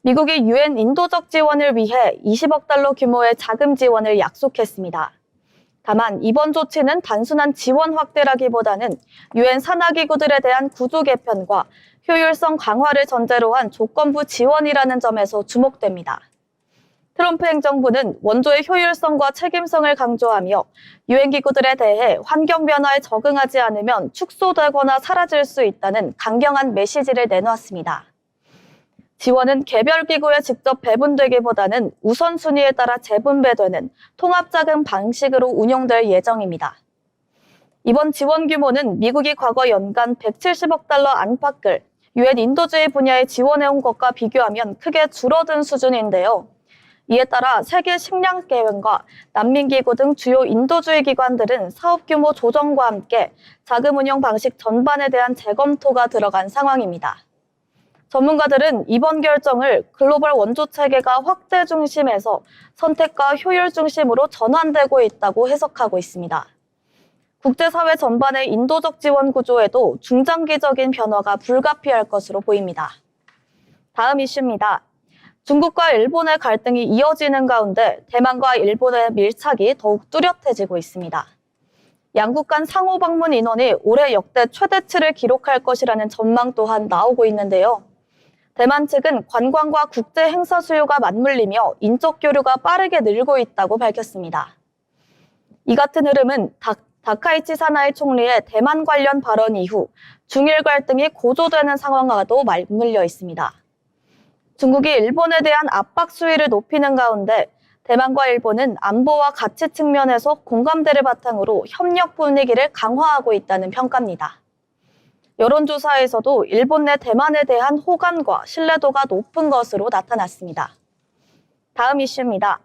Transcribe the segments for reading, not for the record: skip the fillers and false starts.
미국이 유엔 인도적 지원을 위해 20억 달러 규모의 자금 지원을 약속했습니다. 다만 이번 조치는 단순한 지원 확대라기보다는 유엔 산하기구들에 대한 구조 개편과 효율성 강화를 전제로 한 조건부 지원이라는 점에서 주목됩니다. 트럼프 행정부는 원조의 효율성과 책임성을 강조하며 유엔 기구들에 대해 환경 변화에 적응하지 않으면 축소되거나 사라질 수 있다는 강경한 메시지를 내놓았습니다. 지원은 개별 기구에 직접 배분되기보다는 우선순위에 따라 재분배되는 통합자금 방식으로 운용될 예정입니다. 이번 지원 규모는 미국이 과거 연간 170억 달러 안팎을 유엔 인도주의 분야에 지원해온 것과 비교하면 크게 줄어든 수준인데요. 이에 따라 세계식량계획과 난민기구 등 주요 인도주의 기관들은 사업 규모 조정과 함께 자금 운영 방식 전반에 대한 재검토가 들어간 상황입니다. 전문가들은 이번 결정을 글로벌 원조 체계가 확대 중심에서 선택과 효율 중심으로 전환되고 있다고 해석하고 있습니다. 국제사회 전반의 인도적 지원 구조에도 중장기적인 변화가 불가피할 것으로 보입니다. 다음 이슈입니다. 중국과 일본의 갈등이 이어지는 가운데 대만과 일본의 밀착이 더욱 뚜렷해지고 있습니다. 양국 간 상호 방문 인원이 올해 역대 최대치를 기록할 것이라는 전망 또한 나오고 있는데요. 대만 측은 관광과 국제 행사 수요가 맞물리며 인적 교류가 빠르게 늘고 있다고 밝혔습니다. 이 같은 흐름은 다카이치 사나이 총리의 대만 관련 발언 이후 중일 갈등이 고조되는 상황과도 맞물려 있습니다. 중국이 일본에 대한 압박 수위를 높이는 가운데 대만과 일본은 안보와 가치 측면에서 공감대를 바탕으로 협력 분위기를 강화하고 있다는 평가입니다. 여론조사에서도 일본 내 대만에 대한 호감과 신뢰도가 높은 것으로 나타났습니다. 다음 이슈입니다.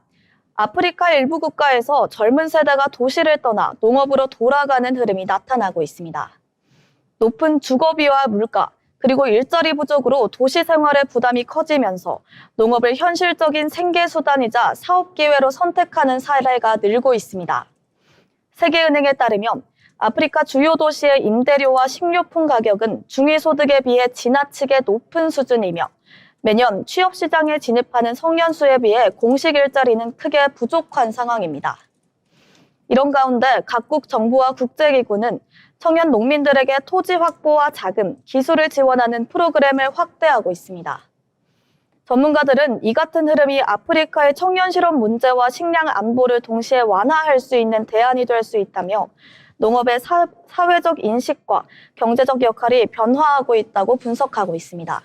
아프리카 일부 국가에서 젊은 세대가 도시를 떠나 농업으로 돌아가는 흐름이 나타나고 있습니다. 높은 주거비와 물가, 그리고 일자리 부족으로 도시 생활의 부담이 커지면서 농업을 현실적인 생계수단이자 사업기회로 선택하는 사례가 늘고 있습니다. 세계은행에 따르면 아프리카 주요 도시의 임대료와 식료품 가격은 중위소득에 비해 지나치게 높은 수준이며 매년 취업시장에 진입하는 청년수에 비해 공식 일자리는 크게 부족한 상황입니다. 이런 가운데 각국 정부와 국제기구는 청년 농민들에게 토지 확보와 자금, 기술을 지원하는 프로그램을 확대하고 있습니다. 전문가들은 이 같은 흐름이 아프리카의 청년 실업 문제와 식량 안보를 동시에 완화할 수 있는 대안이 될 수 있다며 농업의 사회적 인식과 경제적 역할이 변화하고 있다고 분석하고 있습니다.